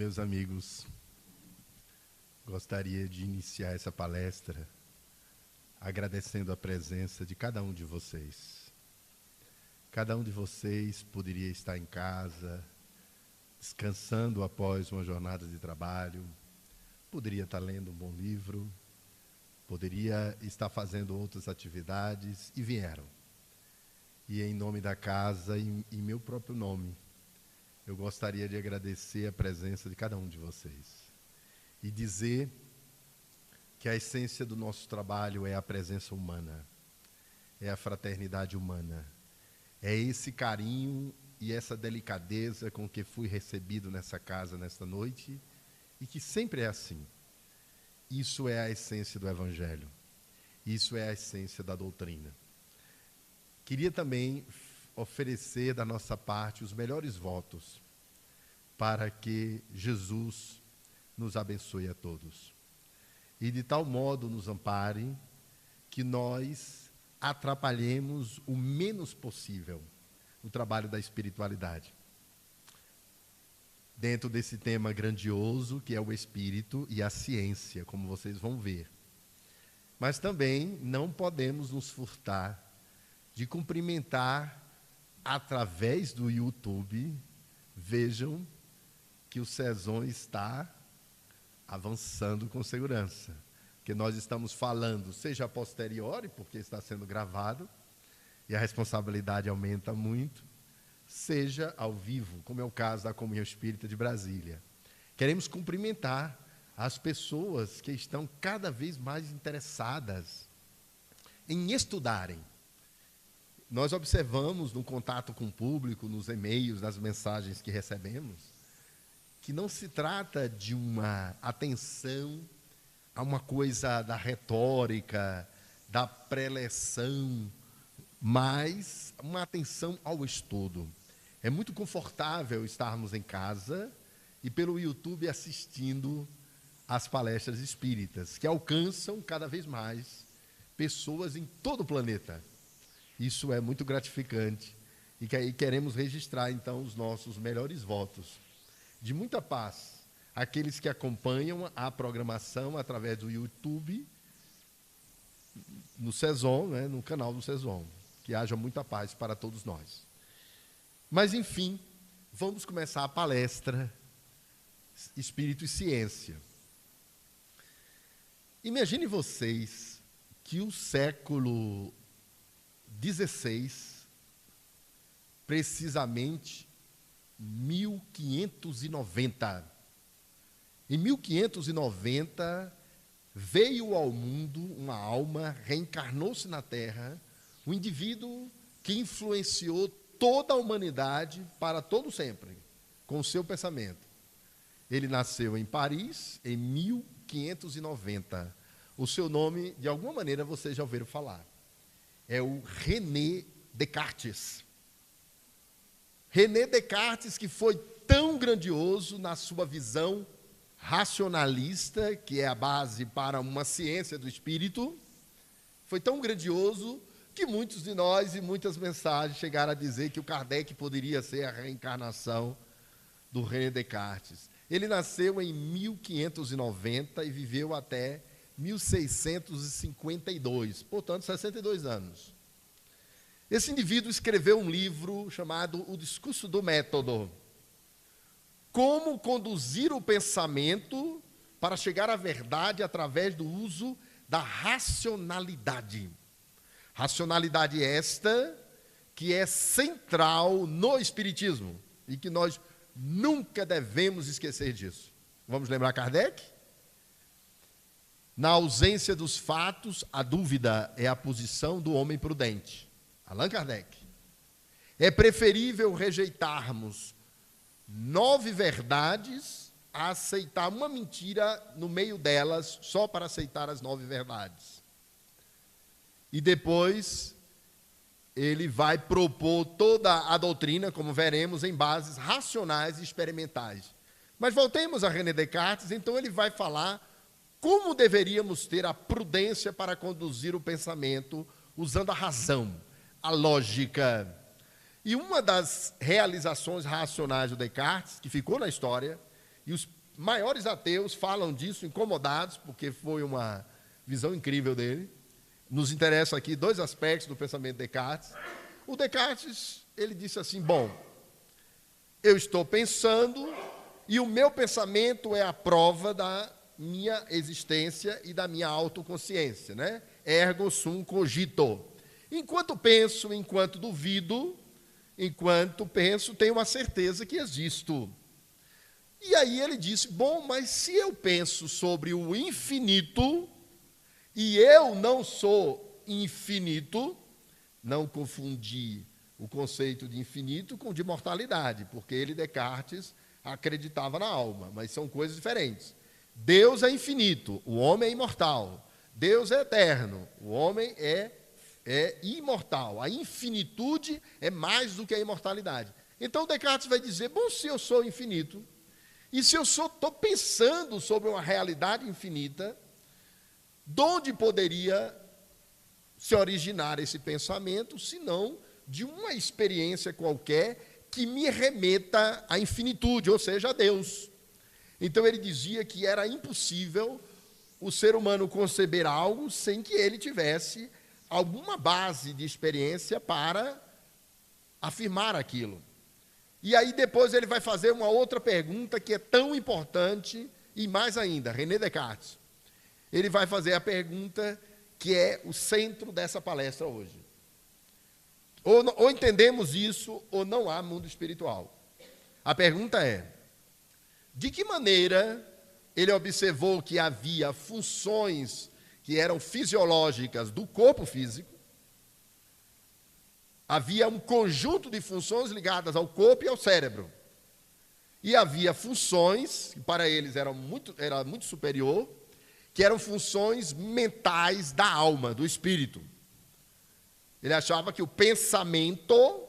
Meus amigos, gostaria de iniciar essa palestra agradecendo a presença de cada um de vocês. Cada um de vocês poderia estar em casa, descansando após uma jornada de trabalho, poderia estar lendo um bom livro, poderia estar fazendo outras atividades e vieram. E em nome da casa e em meu próprio nome, eu gostaria de agradecer a presença de cada um de vocês e dizer que a essência do nosso trabalho é a presença humana, é a fraternidade humana, é esse carinho e essa delicadeza com que fui recebido nessa casa nesta noite e que sempre é assim. Isso é a essência do Evangelho, isso é a essência da doutrina. Queria também oferecer da nossa parte os melhores votos para que Jesus nos abençoe a todos. E de tal modo nos ampare que nós atrapalhemos o menos possível o trabalho da espiritualidade. Dentro desse tema grandioso que é o Espírito e a ciência, como vocês vão ver. Mas também não podemos nos furtar de cumprimentar através do YouTube. Vejam que o Sezon está avançando com segurança, porque nós estamos falando, seja a posteriori, porque está sendo gravado, e a responsabilidade aumenta muito, seja ao vivo, como é o caso da Comunhão Espírita de Brasília. Queremos cumprimentar as pessoas que estão cada vez mais interessadas em estudarem. Nós observamos no contato com o público, nos e-mails, nas mensagens que recebemos, que não se trata de uma atenção a uma coisa da retórica, da preleção, mas uma atenção ao estudo. É muito confortável estarmos em casa e pelo YouTube assistindo às palestras espíritas, que alcançam cada vez mais pessoas em todo o planeta. Isso é muito gratificante e que aí queremos registrar, então, os nossos melhores votos de muita paz àqueles que acompanham a programação através do YouTube, no Sezon, né, no canal do Sezon. Que haja muita paz para todos nós. Mas, enfim, vamos começar a palestra Espírito e Ciência. Imagine vocês que o século XVI, precisamente 1590. Em 1590, veio ao mundo uma alma, reencarnou-se na Terra, um indivíduo que influenciou toda a humanidade para todo sempre, com o seu pensamento. Ele nasceu em Paris, em 1590. O seu nome, de alguma maneira, vocês já ouviram falar. É o René Descartes. René Descartes, que foi tão grandioso na sua visão racionalista, que é a base para uma ciência do espírito, foi tão grandioso que muitos de nós e muitas mensagens chegaram a dizer que o Kardec poderia ser a reencarnação do René Descartes. Ele nasceu em 1590 e viveu até 1652, portanto, 62 anos. Esse indivíduo escreveu um livro chamado O Discurso do Método. Como conduzir o pensamento para chegar à verdade através do uso da racionalidade. Racionalidade esta que é central no Espiritismo e que nós nunca devemos esquecer disso. Vamos lembrar Kardec? Na ausência dos fatos, a dúvida é a posição do homem prudente. Allan Kardec. É preferível rejeitarmos 9 verdades a aceitar uma mentira no meio delas, só para aceitar as 9 verdades. E depois ele vai propor toda a doutrina, como veremos, em bases racionais e experimentais. Mas voltemos a René Descartes, então ele vai falar como deveríamos ter a prudência para conduzir o pensamento usando a razão, a lógica. E uma das realizações racionais do Descartes, que ficou na história, E os maiores ateus falam disso, incomodados, porque foi uma visão incrível dele. Nos interessa aqui dois aspectos do pensamento de Descartes. O Descartes, ele disse assim, bom, eu estou pensando e o meu pensamento é a prova da minha existência e da minha autoconsciência, né? Ergo sum cogito. Enquanto penso, enquanto duvido, enquanto penso, tenho uma certeza que existo. E aí ele disse, bom, mas se eu penso sobre o infinito e eu não sou infinito, não confundi o conceito de infinito com de mortalidade, porque ele, Descartes, acreditava na alma, mas são coisas diferentes. Deus é infinito, o homem é imortal. Deus é eterno, o homem é imortal. A infinitude é mais do que a imortalidade. Então Descartes vai dizer, bom, se eu sou infinito, e se eu estou pensando sobre uma realidade infinita, de onde poderia se originar esse pensamento, se não de uma experiência qualquer que me remeta à infinitude, ou seja, a Deus. Então ele dizia que era impossível o ser humano conceber algo sem que ele tivesse alguma base de experiência para afirmar aquilo. E aí depois ele vai fazer uma outra pergunta que é tão importante, e mais ainda, René Descartes. Ele vai fazer a pergunta que é o centro dessa palestra hoje. Ou entendemos isso, ou não há mundo espiritual. A pergunta é, de que maneira ele observou que havia funções que eram fisiológicas do corpo físico, havia um conjunto de funções ligadas ao corpo e ao cérebro. E havia funções, que para eles era muito superior, que eram funções mentais da alma, do espírito. Ele achava que o pensamento,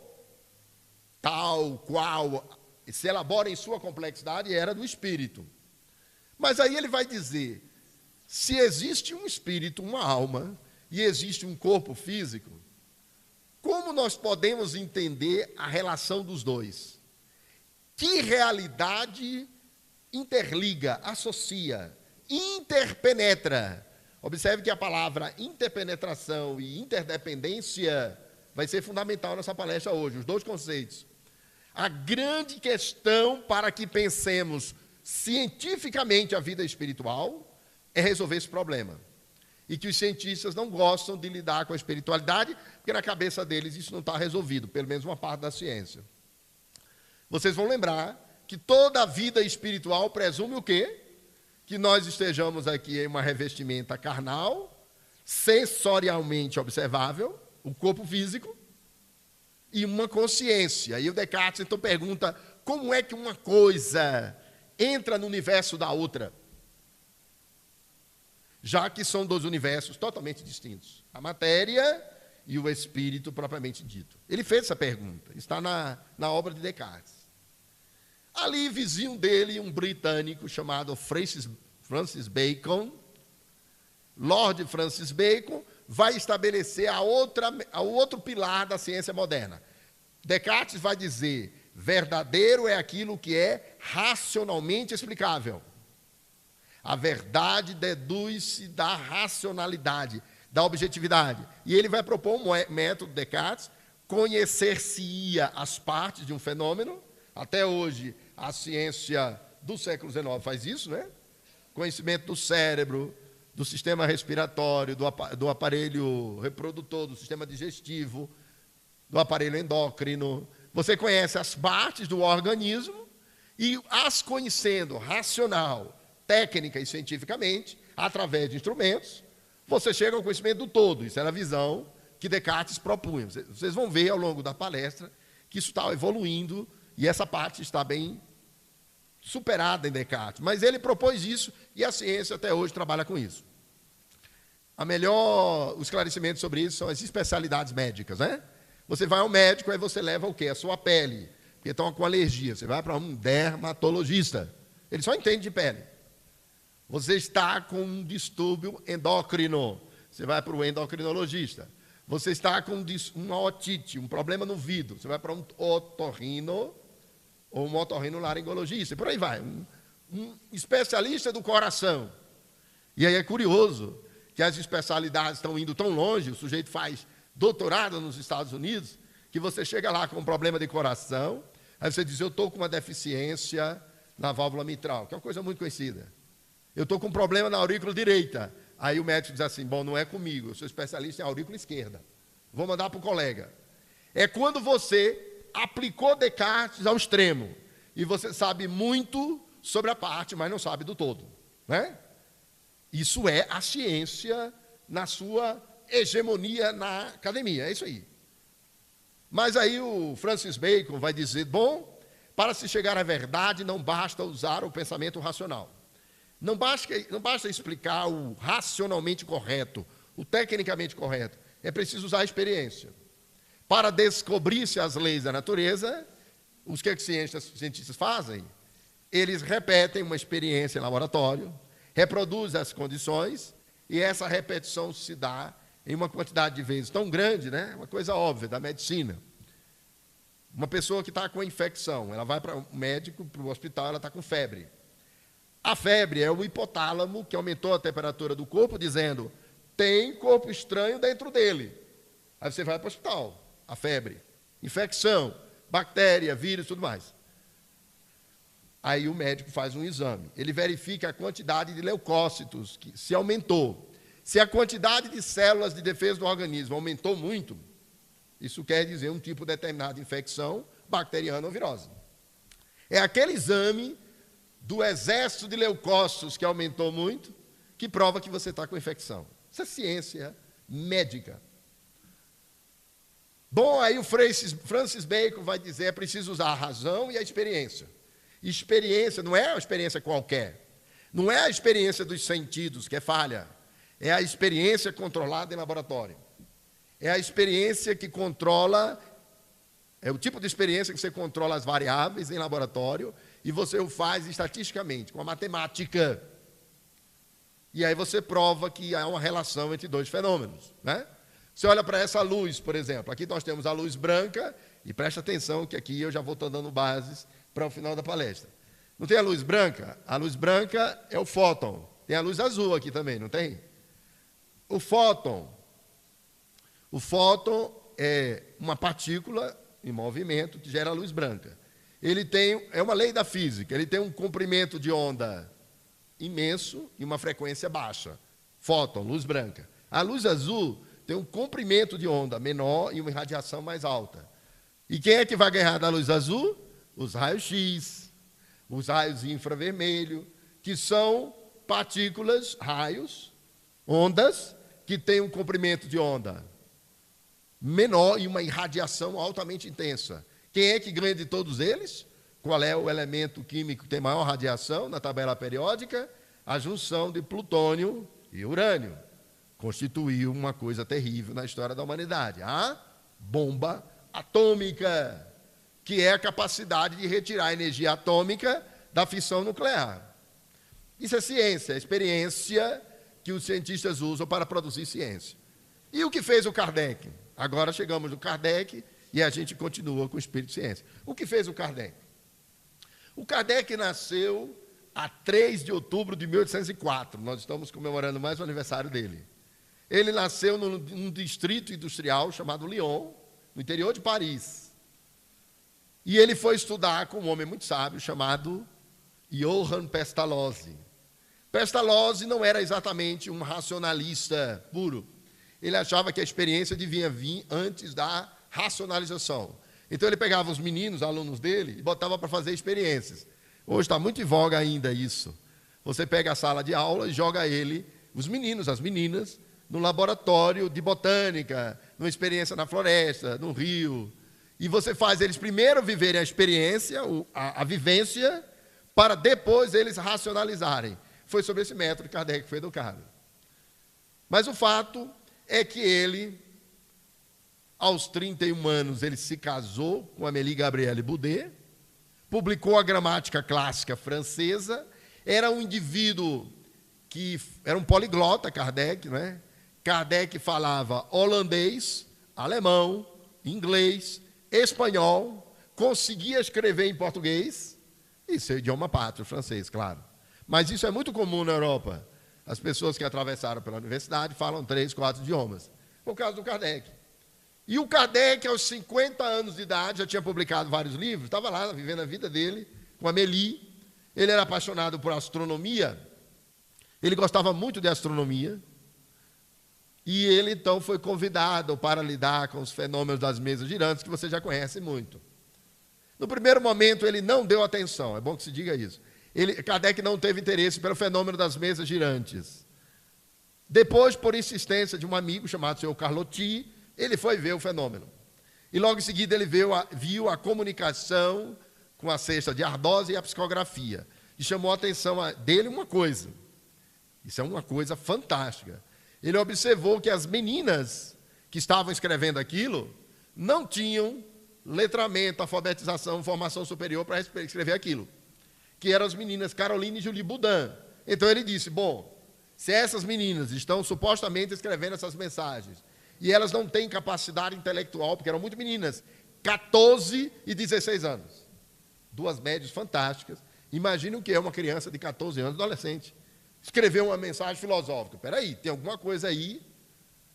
tal qual se elabora em sua complexidade, era do espírito. Mas aí ele vai dizer, se existe um espírito, uma alma, e existe um corpo físico, como nós podemos entender a relação dos dois? Que realidade interliga, associa, interpenetra? Observe que a palavra interpenetração e interdependência vai ser fundamental nessa palestra hoje, os dois conceitos. A grande questão para que pensemos cientificamente a vida espiritual é resolver esse problema. E que os cientistas não gostam de lidar com a espiritualidade, porque na cabeça deles isso não está resolvido, pelo menos uma parte da ciência. Vocês vão lembrar que toda a vida espiritual presume o quê? Que nós estejamos aqui em uma revestimenta carnal, sensorialmente observável, o corpo físico, e uma consciência. E o Descartes então pergunta, como é que uma coisa entra no universo da outra? Já que são dois universos totalmente distintos, a matéria e o espírito propriamente dito. Ele fez essa pergunta, está na obra de Descartes. Ali, vizinho dele, um britânico chamado Francis Bacon, Lord Francis Bacon, vai estabelecer o outro pilar da ciência moderna. Descartes vai dizer, verdadeiro é aquilo que é racionalmente explicável. A verdade deduz-se da racionalidade, da objetividade. E ele vai propor um método, Descartes, conhecer-se-ia as partes de um fenômeno. Até hoje, a ciência do século XIX faz isso, né? Conhecimento do cérebro, do sistema respiratório, do aparelho reprodutor, do sistema digestivo, do aparelho endócrino. Você conhece as partes do organismo e as conhecendo racional, técnica e cientificamente, através de instrumentos, você chega ao conhecimento do todo. Isso era a visão que Descartes propunha. Vocês vão ver ao longo da palestra que isso está evoluindo e essa parte está bem superada em Descartes. Mas ele propôs isso e a ciência até hoje trabalha com isso. O esclarecimento sobre isso são as especialidades médicas, né? Você vai ao médico, aí você leva o quê? A sua pele, porque estão com alergia. Você vai para um dermatologista, ele só entende de pele. Você está com um distúrbio endócrino, você vai para o endocrinologista. Você está com uma otite, um problema no ouvido, você vai para um otorrino ou um otorrinolaringologista, e por aí vai. um especialista do coração. E aí é curioso que as especialidades estão indo tão longe, o sujeito faz doutorado nos Estados Unidos, que você chega lá com um problema de coração, aí você diz, eu estou com uma deficiência na válvula mitral, que é uma coisa muito conhecida. Eu estou com um problema na aurícula direita. Aí o médico diz assim, bom, não é comigo, eu sou especialista em aurícula esquerda. Vou mandar para o colega. É quando você aplicou Descartes ao extremo, e você sabe muito sobre a parte, mas não sabe do todo, né? Isso é a ciência na sua hegemonia na academia, é isso aí. Mas aí o Francis Bacon vai dizer, bom, para se chegar à verdade não basta usar o pensamento racional. Não basta explicar o racionalmente correto, o tecnicamente correto. É preciso usar a experiência. Para descobrir-se as leis da natureza, os que os cientistas fazem? Eles repetem uma experiência em laboratório, reproduzem as condições, e essa repetição se dá em uma quantidade de vezes tão grande, né? Uma coisa óbvia da medicina. Uma pessoa que está com infecção, ela vai para o médico, para o hospital, ela está com febre. A febre é o hipotálamo que aumentou a temperatura do corpo, dizendo, tem corpo estranho dentro dele. Aí você vai para o hospital, a febre, infecção, bactéria, vírus, tudo mais. Aí o médico faz um exame, ele verifica a quantidade de leucócitos, que se aumentou. Se a quantidade de células de defesa do organismo aumentou muito, isso quer dizer um tipo determinado de infecção, bacteriana ou virose. É aquele exame do exército de leucócitos que aumentou muito, que prova que você está com infecção. Isso é ciência médica. Bom, aí o Francis Bacon vai dizer, é preciso usar a razão e a experiência. Experiência não é uma experiência qualquer. Não é a experiência dos sentidos, que é falha. É a experiência controlada em laboratório. É a experiência que controla, é o tipo de experiência que você controla as variáveis em laboratório e você o faz estatisticamente, com a matemática. E aí você prova que há uma relação entre dois fenômenos, né? Você olha para essa luz, por exemplo. Aqui nós temos a luz branca, e presta atenção que aqui eu já vou dando bases para o final da palestra. Não tem a luz branca? A luz branca é o fóton. Tem a luz azul aqui também, não tem? O fóton é uma partícula em movimento que gera a luz branca. Ele tem, é uma lei da física, ele tem um comprimento de onda imenso e uma frequência baixa. Fóton, luz branca. A luz azul tem um comprimento de onda menor e uma irradiação mais alta. E quem é que vai ganhar da luz azul? Os raios X, os raios infravermelho, que são partículas, raios, ondas, que têm um comprimento de onda menor e uma irradiação altamente intensa. Quem é que ganha de todos eles? Qual é o elemento químico que tem maior radiação na tabela periódica? A junção de plutônio e urânio. Constituiu uma coisa terrível na história da humanidade. A bomba atômica, que é a capacidade de retirar a energia atômica da fissão nuclear. Isso é ciência, é experiência que os cientistas usam para produzir ciência. E o que fez o Kardec? Agora chegamos no Kardec e a gente continua com o espírito de ciência. O que fez o Kardec? O Kardec nasceu a 3 de outubro de 1804. Nós estamos comemorando mais o aniversário dele. Ele nasceu num distrito industrial chamado Lyon, no interior de Paris. E ele foi estudar com um homem muito sábio chamado Johann Pestalozzi. Pestalozzi não era exatamente um racionalista puro. Ele achava que a experiência devia vir antes da racionalização. Então ele pegava os meninos, alunos dele, e botava para fazer experiências. Hoje está muito em voga ainda isso. Você pega a sala de aula e joga os meninos, as meninas, no laboratório de botânica, numa experiência na floresta, no rio. E você faz eles primeiro viverem a experiência, a vivência, para depois eles racionalizarem. Foi sobre esse método que Kardec foi educado. Mas o fato é que ele, aos 31 anos, ele se casou com Amélie Gabrielle Boudet, publicou a gramática clássica francesa, era um indivíduo que era um poliglota, Kardec, né? Kardec falava holandês, alemão, inglês, espanhol, conseguia escrever em português e seu idioma pátrio, o francês, claro. Mas isso é muito comum na Europa. As pessoas que atravessaram pela universidade falam 3, 4 idiomas. Foi o caso do Kardec. E o Kardec, aos 50 anos de idade, já tinha publicado vários livros, estava lá vivendo a vida dele, com Amélie. Ele era apaixonado por astronomia, ele gostava muito de astronomia, e ele então foi convidado para lidar com os fenômenos das mesas girantes, que você já conhece muito. No primeiro momento ele não deu atenção, é bom que se diga isso. Kardec não teve interesse pelo fenômeno das mesas girantes. Depois, por insistência de um amigo chamado Sr. Carlotti, ele foi ver o fenômeno. E logo em seguida ele viu a comunicação com a cesta de ardósia e a psicografia. E chamou a atenção dele uma coisa. Isso é uma coisa fantástica. Ele observou que as meninas que estavam escrevendo aquilo não tinham letramento, alfabetização, formação superior para escrever aquilo. Que eram as meninas Caroline e Julie Boudin. Então ele disse, bom, se essas meninas estão supostamente escrevendo essas mensagens, e elas não têm capacidade intelectual, porque eram muito meninas, 14 e 16 anos. Duas médias fantásticas. Imagine o que é uma criança de 14 anos, adolescente, escrever uma mensagem filosófica. Espera aí, tem alguma coisa aí,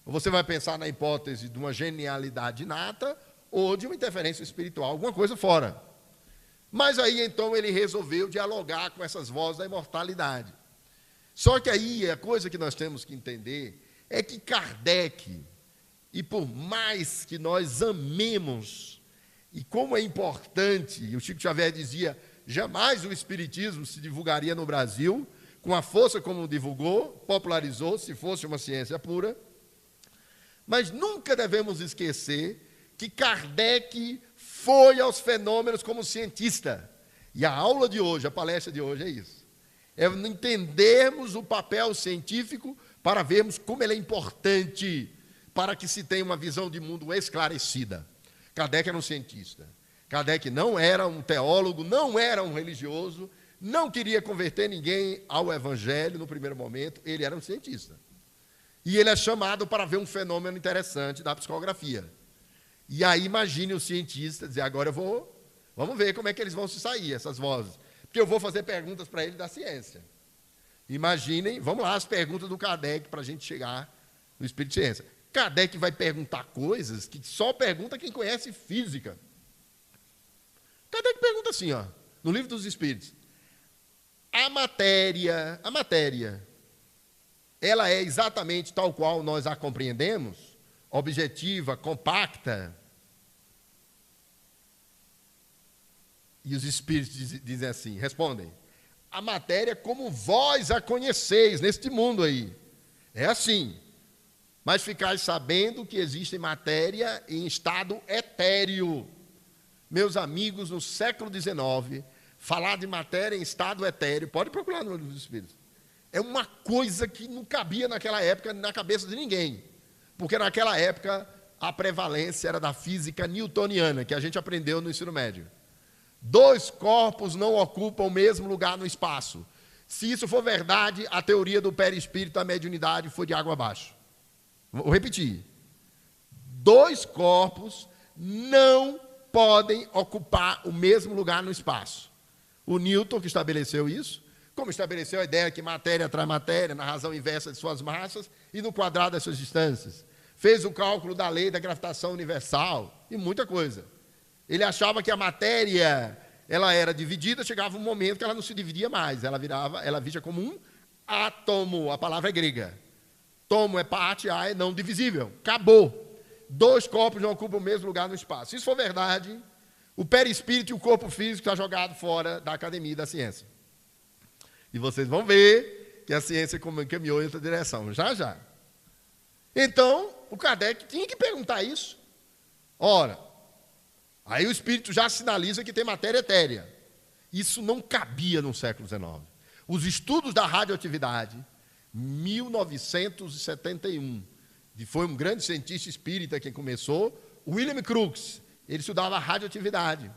ou você vai pensar na hipótese de uma genialidade inata, ou de uma interferência espiritual, alguma coisa fora. Mas aí, então, ele resolveu dialogar com essas vozes da imortalidade. Só que aí, a coisa que nós temos que entender é que Kardec, e por mais que nós amemos, e como é importante, e o Chico Xavier dizia, jamais o Espiritismo se divulgaria no Brasil, com a força como divulgou, popularizou, se fosse uma ciência pura, mas nunca devemos esquecer que Kardec foi aos fenômenos como cientista. E a aula de hoje, a palestra de hoje é isso. É entendermos o papel científico para vermos como ele é importante para que se tenha uma visão de mundo esclarecida. Kardec era um cientista. Kardec não era um teólogo, não era um religioso, não queria converter ninguém ao evangelho no primeiro momento, ele era um cientista. E ele é chamado para ver um fenômeno interessante da psicografia. E aí imagine o cientista dizer, agora vamos ver como é que eles vão se sair, essas vozes. Porque eu vou fazer perguntas para ele da ciência. Imaginem, vamos lá, as perguntas do Kardec para a gente chegar no Espírito de Ciência. Kardec vai perguntar coisas que só pergunta quem conhece física. Kardec pergunta assim, ó, no Livro dos Espíritos. A matéria, ela é exatamente tal qual nós a compreendemos? Objetiva, compacta? E os espíritos dizem assim, respondem, a matéria como vós a conheceis neste mundo aí. É assim, mas ficais sabendo que existe matéria em estado etéreo. Meus amigos, no século XIX, falar de matéria em estado etéreo, pode procurar no Livro dos Espíritos, é uma coisa que não cabia naquela época na cabeça de ninguém. Porque naquela época a prevalência era da física newtoniana, que a gente aprendeu no ensino médio. 2 corpos não ocupam o mesmo lugar no espaço. Se isso for verdade, a teoria do perispírito da mediunidade foi de água abaixo. Vou repetir. 2 corpos não podem ocupar o mesmo lugar no espaço. O Newton, que estabeleceu isso, como estabeleceu a ideia que matéria atrai matéria, na razão inversa de suas massas e no quadrado das suas distâncias. Fez o cálculo da lei da gravitação universal e muita coisa. Ele achava que a matéria, ela era dividida, chegava um momento que ela não se dividia mais, ela via como um átomo, a palavra é grega. Tomo é parte, A é não divisível. Acabou. 2 corpos não ocupam o mesmo lugar no espaço. Se isso for verdade, o perispírito e o corpo físico estão jogados fora da academia da ciência. E vocês vão ver que a ciência caminhou em outra direção, já. Então, o Kardec tinha que perguntar isso. Ora, aí o Espírito já sinaliza que tem matéria etérea. Isso não cabia no século XIX. Os estudos da radioatividade, 1971, foi um grande cientista espírita quem começou, William Crookes, ele estudava a radioatividade,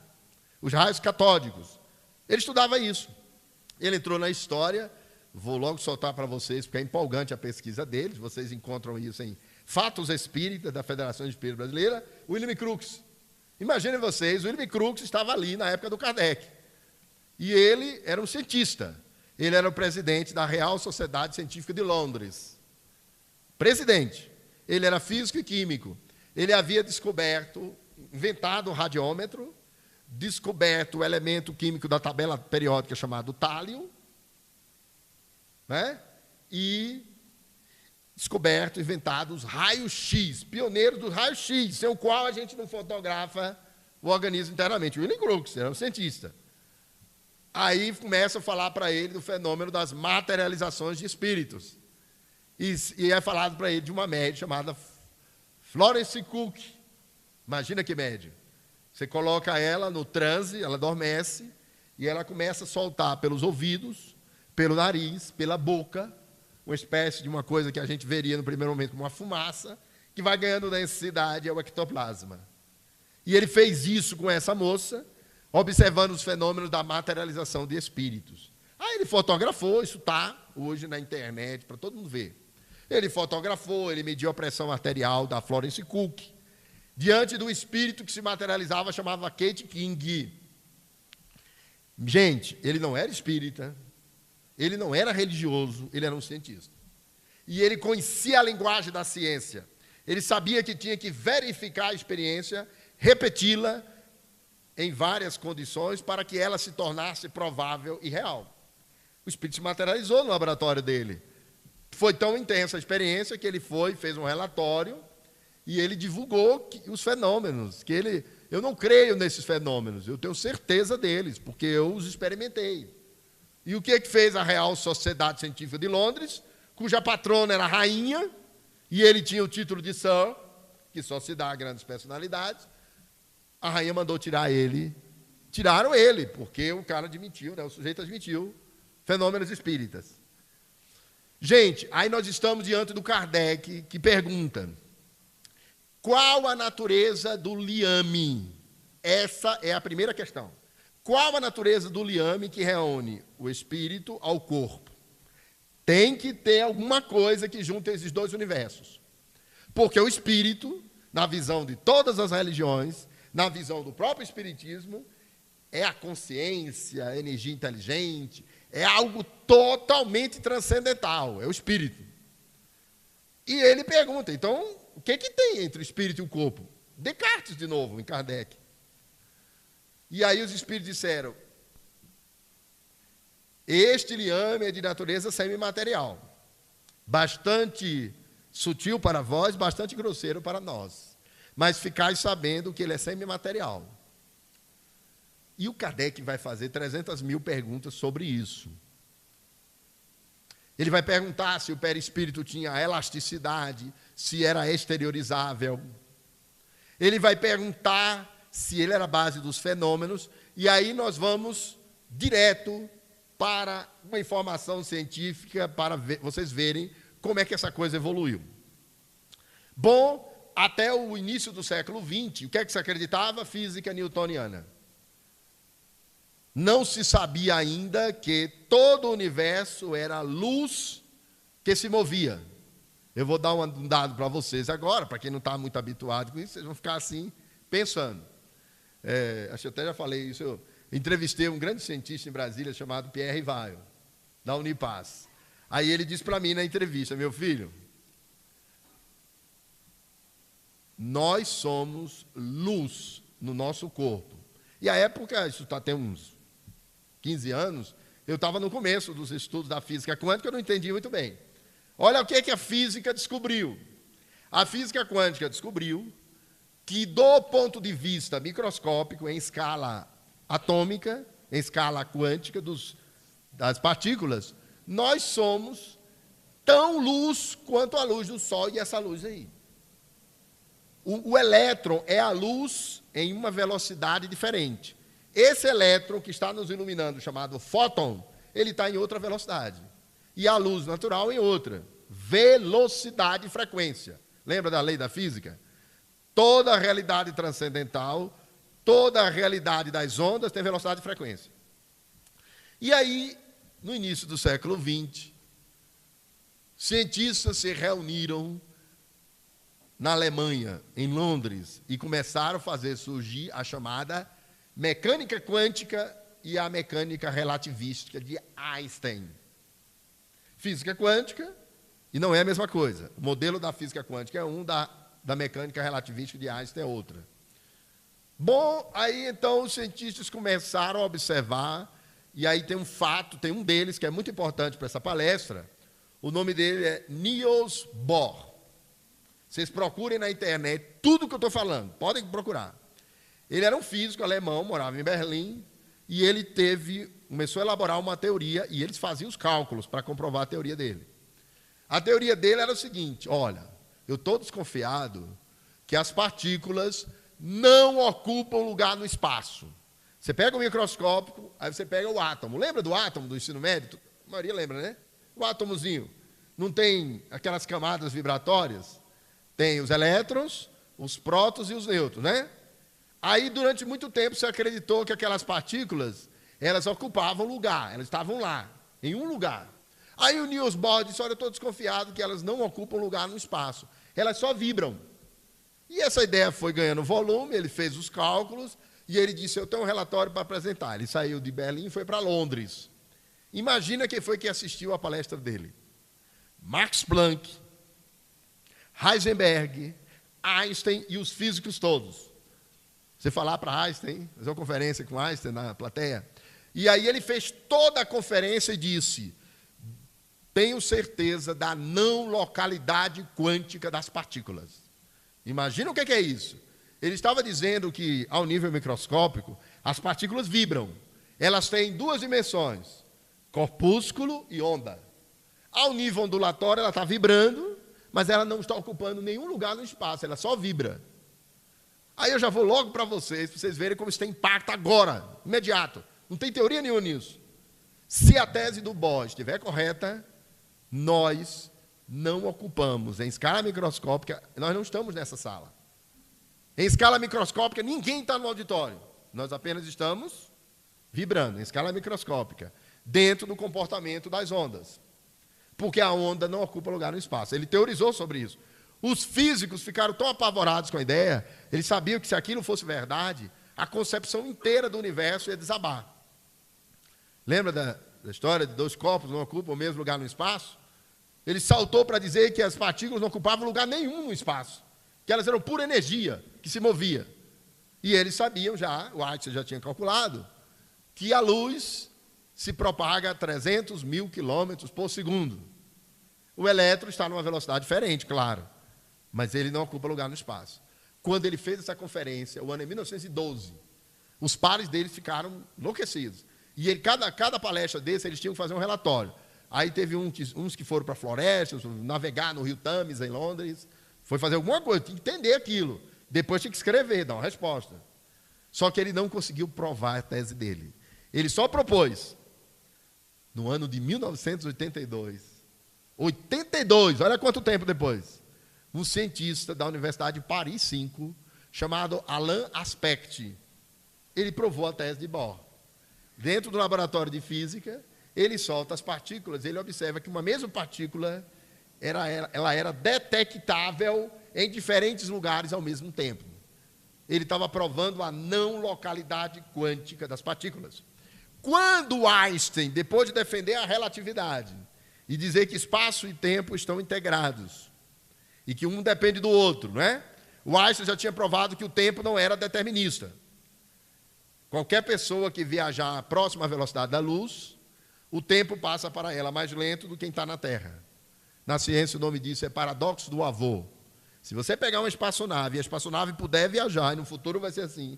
os raios catódicos. Ele estudava isso. Ele entrou na história, vou logo soltar para vocês, porque é empolgante a pesquisa deles, vocês encontram isso em Fatos Espíritas, da Federação Espírita Brasileira, William Crookes. Imaginem vocês, William Crookes estava ali na época do Kardec. E ele era um cientista. Ele era o presidente da Real Sociedade Científica de Londres. Presidente. Ele era físico e químico. Ele havia inventado o radiômetro, descoberto o elemento químico da tabela periódica chamado tálio, né? E inventado os raios-x, pioneiro dos raios-x, sem o qual a gente não fotografa o organismo internamente. William Crookes era um cientista. Aí começa a falar para ele do fenômeno das materializações de espíritos. E é falado para ele de uma médium chamada Florence Cook. Imagina que médium. Você coloca ela no transe, ela adormece, e ela começa a soltar pelos ouvidos, pelo nariz, pela boca, uma espécie de uma coisa que a gente veria no primeiro momento como uma fumaça, que vai ganhando densidade, é o ectoplasma. E ele fez isso com essa moça, observando os fenômenos da materialização de espíritos. Aí ele fotografou, isso está hoje na internet, para todo mundo ver. Ele fotografou, ele mediu a pressão arterial da Florence Cook, diante do espírito que se materializava, chamava Kate King. Gente, ele não era espírita, ele não era religioso, ele era um cientista. E ele conhecia a linguagem da ciência. Ele sabia que tinha que verificar a experiência, repeti-la em várias condições para que ela se tornasse provável e real. O espírito se materializou no laboratório dele. Foi tão intensa a experiência que ele fez um relatório e ele divulgou os fenômenos, eu não creio nesses fenômenos, eu tenho certeza deles, porque eu os experimentei. E o que fez a Real Sociedade Científica de Londres, cuja patrona era a rainha, e ele tinha o título de Sir, que só se dá a grandes personalidades, a rainha mandou tirar ele. Tiraram ele, porque o cara admitiu, né, o sujeito admitiu fenômenos espíritas. Gente, aí nós estamos diante do Kardec, que pergunta: qual a natureza do liame? Essa é a primeira questão. Qual a natureza do liame que reúne o espírito ao corpo? Tem que ter alguma coisa que junte esses dois universos. Porque o espírito, na visão de todas as religiões, na visão do próprio espiritismo, é a consciência, a energia inteligente, é algo totalmente transcendental, é o espírito. E ele pergunta, então, o que tem entre o espírito e o corpo? Descartes, de novo, em Kardec. E aí os espíritos disseram: este liame é de natureza semimaterial, bastante sutil para vós, bastante grosseiro para nós, mas ficais sabendo que ele é semimaterial. E o Kardec vai fazer 300 mil perguntas sobre isso. Ele vai perguntar se o perispírito tinha elasticidade, se era exteriorizável. Ele vai perguntar se ele era a base dos fenômenos, e aí nós vamos direto para uma informação científica, para vocês verem como é que essa coisa evoluiu. Bom, até o início do século XX, o que é que se acreditava? Física newtoniana. Não se sabia ainda que todo o universo era luz que se movia. Eu vou dar um dado para vocês agora, para quem não está muito habituado com isso, vocês vão ficar assim, pensando. Acho que até já falei isso, eu entrevistei um grande cientista em Brasília chamado Pierre Weil, da Unipaz. Aí ele disse para mim na entrevista: meu filho, nós somos luz no nosso corpo. E a época, isso tem uns 15 anos, eu estava no começo dos estudos da física quântica, eu não entendi muito bem. Olha o que a física descobriu. A física quântica descobriu que, do ponto de vista microscópico, em escala atômica, em escala quântica das partículas, nós somos tão luz quanto a luz do Sol e essa luz aí. O elétron é a luz em uma velocidade diferente. Esse elétron que está nos iluminando, chamado fóton, ele está em outra velocidade. E a luz natural em outra. Velocidade e frequência. Lembra da lei da física? Toda a realidade transcendental, toda a realidade das ondas tem velocidade e frequência. E aí, no início do século XX, cientistas se reuniram na Alemanha, em Londres, e começaram a fazer surgir a chamada mecânica quântica e a mecânica relativística de Einstein. Física quântica, e não é a mesma coisa. O modelo da física quântica é um, da mecânica relativística de Einstein é outra. Bom, aí então os cientistas começaram a observar, e aí tem um fato, tem um deles que é muito importante para essa palestra, o nome dele é Niels Bohr. Vocês procurem na internet tudo que eu estou falando, podem procurar. Ele era um físico alemão, morava em Berlim, e ele começou a elaborar uma teoria, e eles faziam os cálculos para comprovar a teoria dele. A teoria dele era o seguinte: olha, eu estou desconfiado que as partículas não ocupam lugar no espaço. Você pega o microscópio, aí você pega o átomo. Lembra do átomo do ensino médio? A maioria lembra, né? O átomozinho. Não tem aquelas camadas vibratórias? Tem os elétrons, os prótons e os nêutrons, né? Aí, durante muito tempo, se acreditou que aquelas partículas, elas ocupavam lugar, elas estavam lá, em um lugar. Aí o Niels Bohr disse: olha, eu estou desconfiado que elas não ocupam lugar no espaço, elas só vibram. E essa ideia foi ganhando volume, ele fez os cálculos, e ele disse: eu tenho um relatório para apresentar. Ele saiu de Berlim e foi para Londres. Imagina quem foi que assistiu à palestra dele: Max Planck, Heisenberg, Einstein e os físicos todos. Você falar para Einstein, fazer uma conferência com Einstein na plateia. E aí ele fez toda a conferência e disse: tenho certeza da não localidade quântica das partículas. Imagina o que é isso. Ele estava dizendo que, ao nível microscópico, as partículas vibram. Elas têm duas dimensões: corpúsculo e onda. Ao nível ondulatório, ela está vibrando, mas ela não está ocupando nenhum lugar no espaço, ela só vibra. Aí eu já vou logo para vocês verem como isso tem impacto agora, imediato. Não tem teoria nenhuma nisso. Se a tese do Bohr estiver correta, nós não ocupamos, em escala microscópica, nós não estamos nessa sala. Em escala microscópica, ninguém está no auditório. Nós apenas estamos vibrando, em escala microscópica, dentro do comportamento das ondas. Porque a onda não ocupa lugar no espaço. Ele teorizou sobre isso. Os físicos ficaram tão apavorados com a ideia, eles sabiam que se aquilo fosse verdade, a concepção inteira do universo ia desabar. Lembra da história de dois corpos não ocupam o mesmo lugar no espaço? Ele saltou para dizer que as partículas não ocupavam lugar nenhum no espaço, que elas eram pura energia que se movia. E eles sabiam já, o Einstein já tinha calculado, que a luz se propaga a 300 mil quilômetros por segundo. O elétron está numa velocidade diferente, claro, mas ele não ocupa lugar no espaço. Quando ele fez essa conferência, o ano é 1912, os pares deles ficaram enlouquecidos. E ele, cada palestra desse, eles tinham que fazer um relatório. Aí teve uns que foram para a floresta, navegar no rio Thames, em Londres, foi fazer alguma coisa, tinha que entender aquilo. Depois tinha que escrever, dar uma resposta. Só que ele não conseguiu provar a tese dele. Ele só propôs, no ano de 1982, 82, olha quanto tempo depois, um cientista da Universidade de Paris 5, chamado Alain Aspect, ele provou a tese de Bohr. Dentro do laboratório de física, ele solta as partículas, ele observa que uma mesma partícula ela era detectável em diferentes lugares ao mesmo tempo. Ele estava provando a não localidade quântica das partículas. Quando Einstein, depois de defender a relatividade e dizer que espaço e tempo estão integrados e que um depende do outro, não é? O Einstein já tinha provado que o tempo não era determinista. Qualquer pessoa que viajar próximo à velocidade da luz, o tempo passa para ela mais lento do que quem está na Terra. Na ciência, o nome disso é paradoxo do avô. Se você pegar uma espaçonave e a espaçonave puder viajar, e no futuro vai ser assim,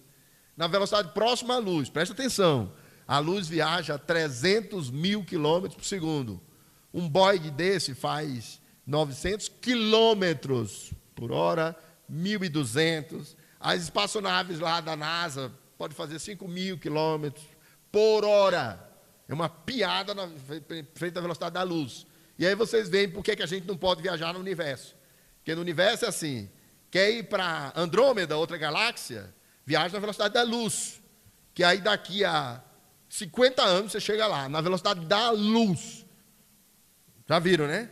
na velocidade próxima à luz, presta atenção, a luz viaja a 300 mil quilômetros por segundo. Um Boeing desse faz 900 quilômetros por hora, 1.200. As espaçonaves lá da NASA podem fazer 5.000 quilômetros por hora. É uma piada na frente da velocidade da luz. E aí vocês veem por que a gente não pode viajar no universo. Porque no universo é assim, quer ir para Andrômeda, outra galáxia, viaja na velocidade da luz. Que aí daqui a 50 anos você chega lá, na velocidade da luz. Já viram, né?